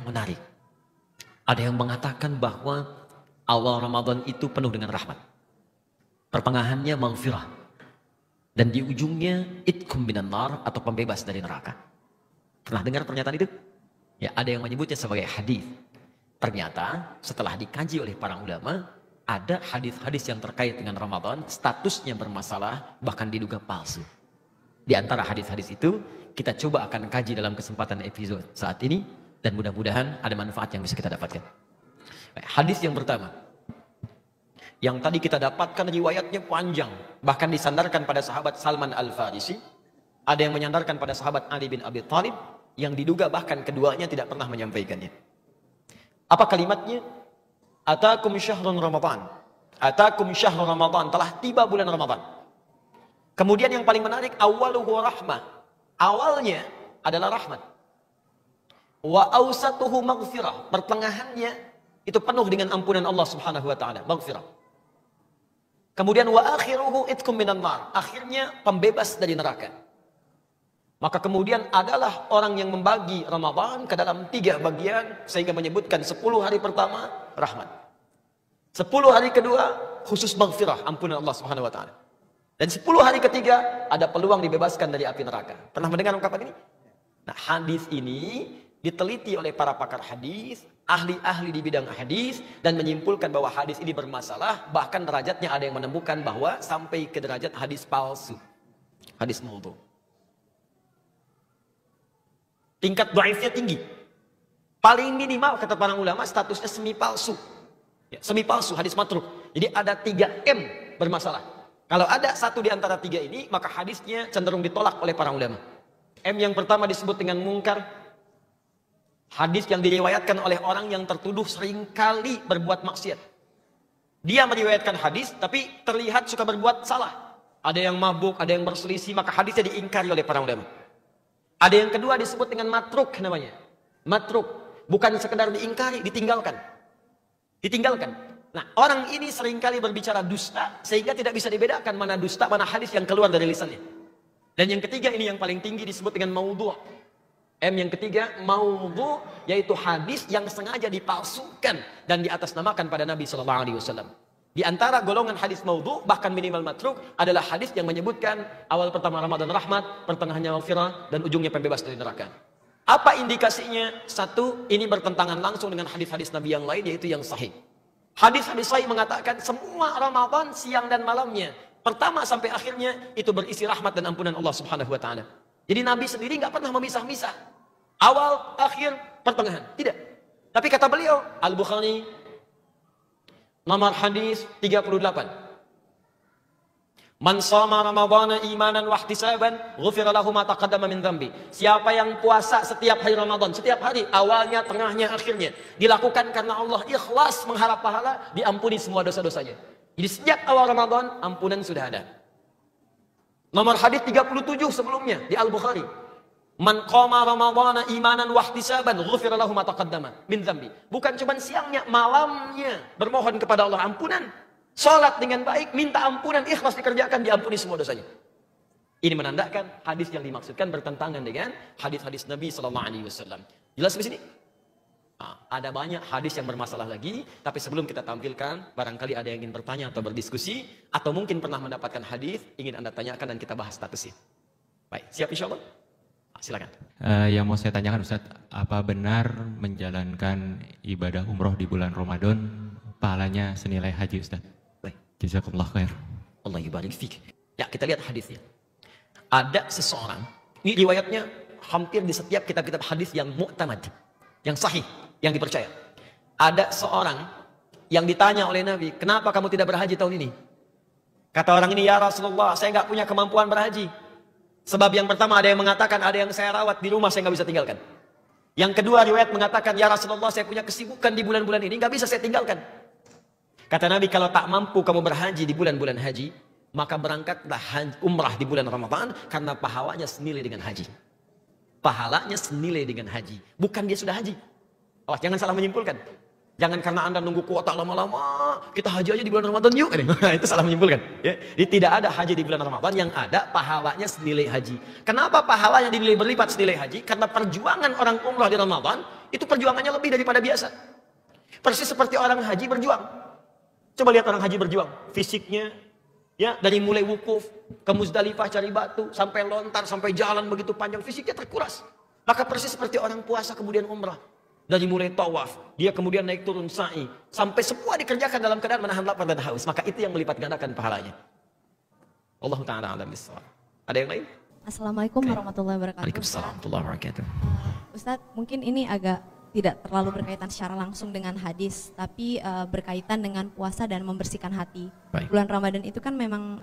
yang menarik. Ada yang mengatakan bahwa awal Ramadan itu penuh dengan rahmat. Pertengahannya maghfirah. Dan di ujungnya itkum minan nar atau pembebas dari neraka. Pernah dengar pernyataan itu? Ya, ada yang menyebutnya sebagai hadis. Ternyata setelah dikaji oleh para ulama, ada hadis-hadis yang terkait dengan Ramadan, statusnya bermasalah, bahkan diduga palsu. Di antara hadis-hadis itu, kita coba akan kaji dalam kesempatan episode saat ini, dan mudah-mudahan ada manfaat yang bisa kita dapatkan. Hadis yang pertama, yang tadi kita dapatkan riwayatnya panjang, bahkan disandarkan pada sahabat Salman Al-Farisi, ada yang menyandarkan pada sahabat Ali bin Abi Thalib, yang diduga bahkan keduanya tidak pernah menyampaikannya. Apa kalimatnya? Atakum syahrun Ramadan. Atakum syahrun Ramadan. Telah tiba bulan Ramadan. Kemudian yang paling menarik, awaluhu rahmah. Awalnya adalah rahmat. Wa awsatuhu maghfirah. Pertengahannya itu penuh dengan ampunan Allah Subhanahu wa taala, maghfirah. Kemudian wa akhiruhu itkum minan nar. Akhirnya pembebas dari neraka. Maka kemudian adalah orang yang membagi Ramadan ke dalam 3 bagian, sehingga menyebutkan 10 hari pertama rahmat, 10 hari kedua khusus maghfirah, ampunan Allah Subhanahu wa taala, dan 10 hari ketiga ada peluang dibebaskan dari api neraka. Pernah mendengar ungkapan ini? Nah, hadis ini diteliti oleh para pakar hadis, ahli-ahli di bidang hadis, dan menyimpulkan bahwa hadis ini bermasalah, bahkan derajatnya ada yang menemukan bahwa sampai ke derajat hadis palsu, hadis maudhu. Tingkat dhaifnya tinggi. Paling minimal kata para ulama statusnya semi palsu. Ya, semi palsu, hadis matruk. Jadi ada 3M bermasalah. Kalau ada satu di antara 3 ini, maka hadisnya cenderung ditolak oleh para ulama. M yang pertama disebut dengan mungkar. Hadis yang diriwayatkan oleh orang yang tertuduh seringkali berbuat maksiat. Dia meriwayatkan hadis, tapi terlihat suka berbuat salah. Ada yang mabuk, ada yang berselisih, maka hadisnya diingkari oleh para ulama. Ada yang kedua disebut dengan matruk namanya. Matruk. Bukan sekedar diingkari, ditinggalkan. Ditinggalkan. Nah, orang ini seringkali berbicara dusta, sehingga tidak bisa dibedakan mana dusta, mana hadis yang keluar dari lisannya. Dan yang ketiga ini yang paling tinggi disebut dengan maudhu'. M yang ketiga, maudhu', yaitu hadis yang sengaja dipalsukan dan diatasnamakan pada Nabi SAW. Di antara golongan hadis maudhu', bahkan minimal matruk, adalah hadis yang menyebutkan awal pertama Ramadan rahmat, pertengahannya maghfirah, dan ujungnya pembebas dari neraka. Apa indikasinya? Satu, ini bertentangan langsung dengan hadis-hadis Nabi yang lain, yaitu yang sahih. Hadis-hadis sahih mengatakan semua Ramadan siang dan malamnya, pertama sampai akhirnya, itu berisi rahmat dan ampunan Allah Subhanahu wa taala. Jadi Nabi sendiri nggak pernah memisah-misah awal, akhir, pertengahan, tidak. Tapi kata beliau, Al-Bukhari nomor hadis 38. Man shoma Ramadhana imanan wa ihtisaban, ghufira lahu ma taqaddama min dzambi. Siapa yang puasa setiap hari Ramadan, setiap hari, awalnya, tengahnya, akhirnya, dilakukan karena Allah ikhlas mengharap pahala, diampuni semua dosa-dosanya. Jadi sejak awal Ramadan, ampunan sudah ada. Nomor hadis 37 sebelumnya di Al-Bukhari. Man qama Ramadhana imanan wa ihtisaban, ghufira lahu ma taqaddama min dzambi. Bukan cuma siangnya, malamnya bermohon kepada Allah ampunan. Salat dengan baik, minta ampunan, ikhlas dikerjakan, diampuni semua dosanya. Ini menandakan hadis yang dimaksudkan bertentangan dengan hadis-hadis Nabi SAW. Jelas di sini? Nah, ada banyak hadis yang bermasalah lagi, tapi sebelum kita tampilkan, barangkali ada yang ingin bertanya atau berdiskusi, atau mungkin pernah mendapatkan hadis, ingin Anda tanyakan dan kita bahas statusnya. Baik, siap insya Allah? Silakan. Yang mau saya tanyakan Ustaz, apa benar menjalankan ibadah umroh di bulan Ramadan pahalanya senilai haji Ustaz? Baik. Jazakumullah khair. Allah yubarik fik. Ya, kita lihat hadisnya. Ada seseorang, ini riwayatnya hampir di setiap kitab-kitab hadis yang mu'tamad, yang sahih, yang dipercaya. Ada seorang yang ditanya oleh Nabi, kenapa kamu tidak berhaji tahun ini? Kata orang ini, ya Rasulullah, saya nggak punya kemampuan berhaji. Sebab yang pertama ada yang mengatakan, ada yang saya rawat di rumah, saya nggak bisa tinggalkan. Yang kedua riwayat mengatakan, ya Rasulullah, saya punya kesibukan di bulan-bulan ini, nggak bisa saya tinggalkan. Kata Nabi, kalau tak mampu kamu berhaji di bulan-bulan haji, maka berangkatlah umrah di bulan Ramadan, karena pahalanya senilai dengan haji. Pahalanya senilai dengan haji. Bukan dia sudah haji. Oh, jangan salah menyimpulkan. Jangan karena Anda nunggu kuota lama-lama, kita haji aja di bulan Ramadan yuk. Itu salah menyimpulkan. Ya. Jadi tidak ada haji di bulan Ramadan, yang ada pahalanya senilai haji. Kenapa pahalanya dinilai berlipat senilai haji? Karena perjuangan orang umrah di Ramadan itu perjuangannya lebih daripada biasa. Persis seperti orang haji berjuang. Coba lihat orang haji berjuang, fisiknya ya dari mulai wukuf ke Muzdalifah cari batu sampai lontar sampai jalan begitu panjang, fisiknya terkuras. Maka persis seperti orang puasa kemudian umrah. Dari mulai tawaf, dia kemudian naik turun sa'i, sampai semua dikerjakan dalam keadaan menahan lapar dan haus. Maka itu yang melipat gandakan pahalanya. Allah Ta'ala alam bisawab. Ada yang lain? Assalamualaikum warahmatullahi wabarakatuh. Waalaikumsalam warahmatullahi wabarakatuh. Ustadz, mungkin ini agak tidak terlalu berkaitan secara langsung dengan hadis, tapi berkaitan dengan puasa dan membersihkan hati. Baik. Bulan Ramadan itu kan memang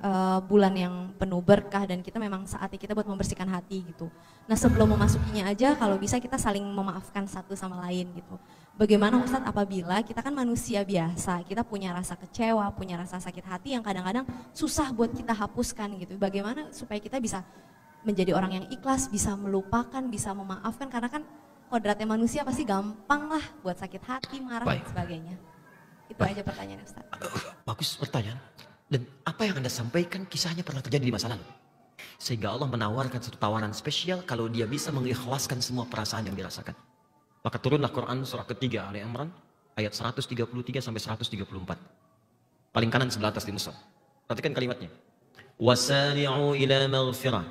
bulan yang penuh berkah dan kita memang saatnya kita buat membersihkan hati gitu. Nah sebelum memasukinya aja kalau bisa kita saling memaafkan satu sama lain gitu. Bagaimana Ustadz apabila kita kan manusia biasa, kita punya rasa kecewa, punya rasa sakit hati yang kadang-kadang susah buat kita hapuskan gitu. Bagaimana supaya kita bisa menjadi orang yang ikhlas, bisa melupakan, bisa memaafkan, karena kan kodratnya manusia pasti gampang lah buat sakit hati, marah dan sebagainya. Itu aja pertanyaan Ustaz. Bagus pertanyaan. Dan apa yang Anda sampaikan kisahnya pernah terjadi di masa lalu. Sehingga Allah menawarkan satu tawaran spesial kalau dia bisa mengikhlaskan semua perasaan yang dirasakan. Maka turunlah Quran surah ketiga Ali Imran ayat 133 sampai 134. Paling kanan sebelah atas di mushaf. Perhatikan kalimatnya. Wasari'u ila maghfirah.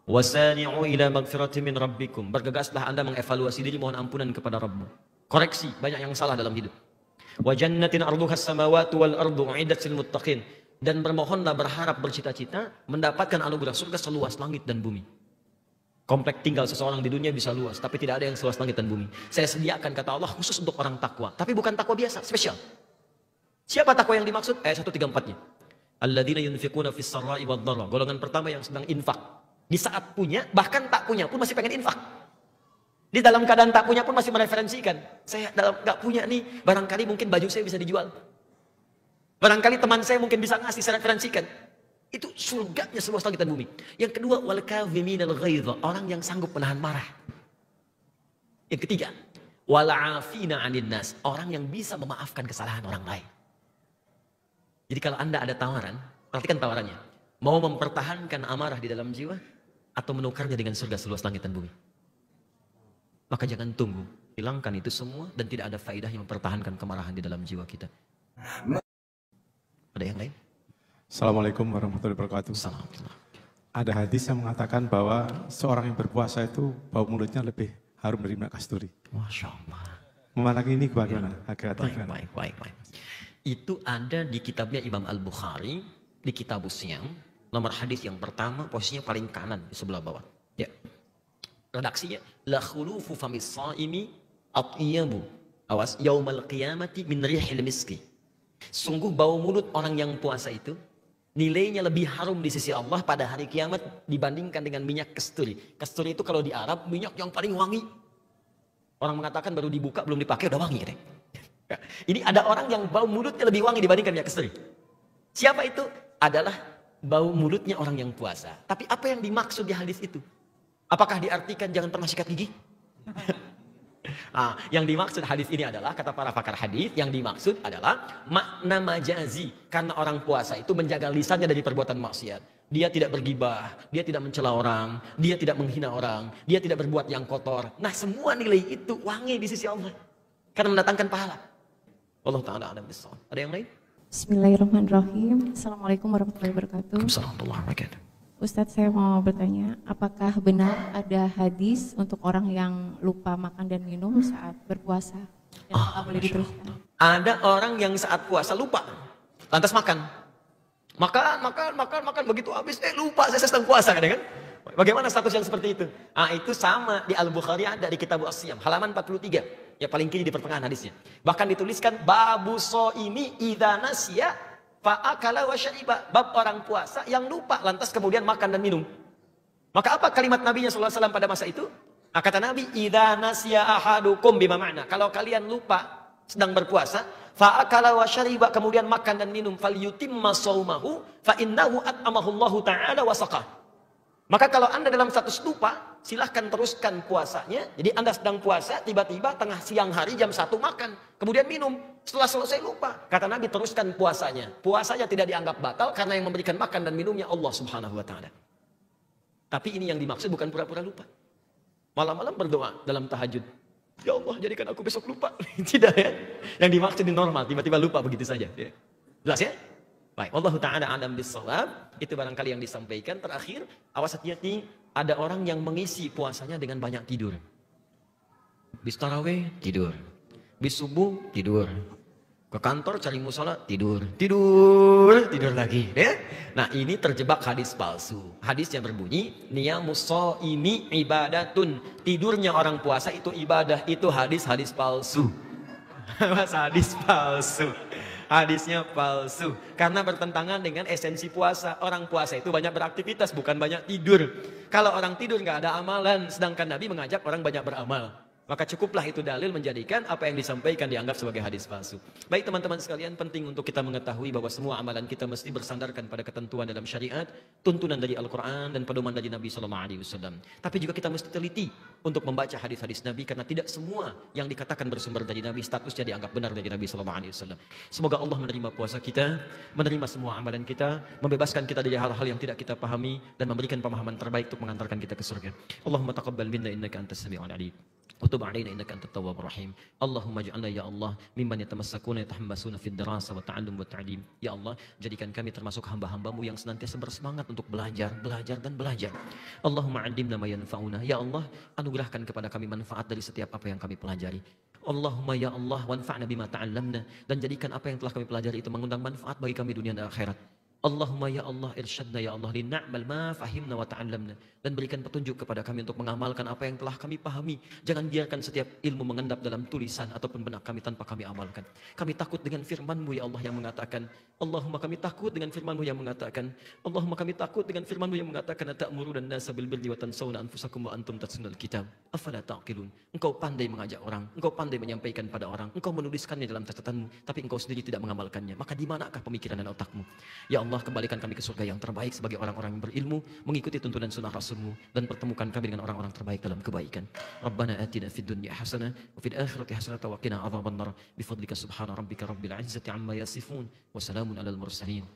Wasari'u ila magfirati min rabbikum. Bergegaslah Anda mengevaluasi diri, mohon ampunan kepada Rabbmu. Koreksi, banyak yang salah dalam hidup. Wa jannatin arduha as-samawati wal ardu u'iddat lil muttaqin. Dan bermohonlah, berharap, bercita-cita mendapatkan anugerah surga seluas langit dan bumi. Komplek tinggal seseorang di dunia bisa luas, tapi tidak ada yang seluas langit dan bumi. Saya sediakan, kata Allah, khusus untuk orang takwa. Tapi bukan takwa biasa, spesial. Siapa takwa yang dimaksud? Ayat 134-nya. Alladzina yunfiquna fis sarra'i wad dharra. Golongan pertama yang sedang infak. Di saat punya, bahkan tak punya pun masih pengen infak. Di dalam keadaan tak punya pun masih mereferensikan. Saya dalam gak punya nih, barangkali mungkin baju saya bisa dijual. Barangkali teman saya mungkin bisa ngasih, saya referensikan. Itu surganya seluas langit dan bumi. Yang kedua, wal kadhiminal ghaidha, orang yang sanggup menahan marah. Yang ketiga, wal 'afina 'anil nas, orang yang bisa memaafkan kesalahan orang lain. Jadi kalau Anda ada tawaran, perhatikan tawarannya. Mau mempertahankan amarah di dalam jiwa atau menukarnya dengan surga seluas langit dan bumi? Maka jangan tunggu, hilangkan itu semua dan tidak ada faedahnya mempertahankan kemarahan di dalam jiwa kita. Ada yang lain? Assalamualaikum warahmatullahi wabarakatuh. Assalamualaikum. Ada hadis yang mengatakan bahwa seorang yang berpuasa itu bau mulutnya lebih harum dari minyak kasturi. Masya Allah. Memandang ini bagaimana? Baik. Itu ada di kitabnya Imam Al-Bukhari, di kitab Siyam, nomor hadis yang pertama, posisinya paling kanan di sebelah bawah. Ya. Redaksinya, la khulufu famis shaimi atyabu. Awas, yaumal qiyamati min rihil miski. Sungguh bau mulut orang yang puasa itu nilainya lebih harum di sisi Allah pada hari kiamat dibandingkan dengan minyak kasturi. Kasturi itu kalau di Arab minyak yang paling wangi. Orang mengatakan baru dibuka belum dipakai udah wangi. Ini ada orang yang bau mulutnya lebih wangi dibandingkan minyak kasturi. Siapa itu? Adalah bau mulutnya orang yang puasa. Tapi apa yang dimaksud di hadis itu? Apakah diartikan jangan pernah sikat gigi? Nah, yang dimaksud hadis ini adalah, kata para pakar hadis, yang dimaksud adalah makna majazi. Karena orang puasa itu menjaga lisannya dari perbuatan maksiat. Dia tidak bergibah, dia tidak mencela orang, dia tidak menghina orang, dia tidak berbuat yang kotor. Nah, semua nilai itu wangi di sisi Allah. Karena mendatangkan pahala. Allah Ta'ala alam bisawab. Ada yang lain? Bismillahirrahmanirrahim. Assalamualaikum warahmatullahi wabarakatuh. Assalamualaikum warahmatullahi wabarakatuh. Ustadz, saya mau bertanya, apakah benar ada hadis untuk orang yang lupa makan dan minum saat berpuasa? Dan apakah boleh diteruskan? Ada orang yang saat puasa lupa, lantas makan. Makan, begitu habis, lupa saya sedang puasa, kan? Bagaimana status yang seperti itu? Itu sama di Al-Bukhari ada di kitab As-Siyam, halaman 43. Ya paling kiri di pertengahan hadisnya. Bahkan dituliskan, babu so'imi idza nasya fa'akala wa syariba. Bab orang puasa yang lupa lantas kemudian makan dan minum. Maka apa kalimat Nabi SAW pada masa itu? Kata Nabi, idza nasya ahadukum, bima makna. Kalau kalian lupa sedang berpuasa, fa'akala wa syariba, kemudian makan dan minum, falyutimma shaumahu fa innahu at'amahu Allah taala wa saqah. Maka kalau Anda dalam status lupa, silahkan teruskan puasanya. Jadi Anda sedang puasa, tiba-tiba tengah siang hari jam 1 makan, kemudian minum. Setelah selesai lupa. Kata Nabi, teruskan puasanya. Puasanya tidak dianggap batal karena yang memberikan makan dan minumnya Allah Subhanahu wa Ta'ala. Tapi ini yang dimaksud bukan pura-pura lupa. Malam-malam berdoa dalam tahajud. Ya Allah, jadikan aku besok lupa. Tidak ya. Yang dimaksud di normal, tiba-tiba lupa begitu saja. Ya. Jelas ya? Baik, wallahu ta'ala a'lam bissawab. Itu barangkali yang disampaikan. Terakhir, awas hati-hati, ada orang yang mengisi puasanya dengan banyak tidur. Bis tarawih, tidur. Bis subuh, tidur. Ke kantor cari musola, tidur. Tidur lagi. Ya? Nah ini terjebak hadis palsu. Hadis yang berbunyi, niyamus shaimi ibadatun. Tidurnya orang puasa itu ibadah. Itu hadis palsu. Mas, hadis palsu. Hadisnya palsu. Karena bertentangan dengan esensi puasa. Orang puasa itu banyak beraktivitas, bukan banyak tidur. Kalau orang tidur nggak ada amalan. Sedangkan Nabi mengajak orang banyak beramal. Maka cukuplah itu dalil menjadikan apa yang disampaikan dianggap sebagai hadis palsu. Baik teman-teman sekalian, penting untuk kita mengetahui bahwa semua amalan kita mesti bersandarkan pada ketentuan dalam syariat, tuntunan dari Al-Quran dan pedoman dari Nabi SAW. Tapi juga kita mesti teliti untuk membaca hadis-hadis Nabi, karena tidak semua yang dikatakan bersumber dari Nabi statusnya dianggap benar dari Nabi SAW. Semoga Allah menerima puasa kita, menerima semua amalan kita, membebaskan kita dari hal-hal yang tidak kita pahami, dan memberikan pemahaman terbaik untuk mengantarkan kita ke surga. Allahumma taqabbal minna innaka antas sami'ul alim. وتب علينا إنك أنت التواب الرحيم اللهم اجعلنا يا الله ممن يتمسكون يتحمسون في الدراسة والتعلم والتعليم ya Allah, jadikan kami termasuk hamba-hambamu yang senantiasa bersemangat untuk belajar dan belajar. Allahumma 'allimna ma yanfa'una, ya Allah, anugerahkan kepada kami manfaat dari setiap apa yang kami pelajari. Allahumma ya Allah wanfa'na bima ta'allamna, dan jadikan apa yang telah kami pelajari itu mengundang manfaat bagi kami dunia dan akhirat. Allahumma ya Allah irsyadna ya Allah linna'mal ma fahimna wa ta'allamna, dan berikan petunjuk kepada kami untuk mengamalkan apa yang telah kami pahami. Jangan biarkan setiap ilmu mengendap dalam tulisan ataupun benak kami tanpa kami amalkan. Kami takut dengan firman-Mu ya Allah yang mengatakan, Allahumma kami takut dengan firman-Mu yang mengatakan, Allahumma kami takut dengan firman-Mu yang mengatakan, ta'muruna an-nasa bil birri wa tansawna anfusakum wa antum tatlunal kitab afala taqilun. Engkau pandai mengajak orang, engkau pandai menyampaikan pada orang, engkau menuliskannya dalam catatanmu, tapi engkau sendiri tidak mengamalkannya. Maka di manakah pemikiran dan otakmu? Ya Allah, kembalikan kami ke surga yang terbaik sebagai orang-orang yang berilmu, mengikuti tuntunan sunnah Rasulmu, dan pertemukan kami dengan orang-orang terbaik dalam kebaikan. Rabbana atina fid dunya hasanah wa fil akhirati hasanah wa qina adzabannar. Bifadlika subhana rabbika rabbil izzati amma yasifun wa salamun alal mursalin.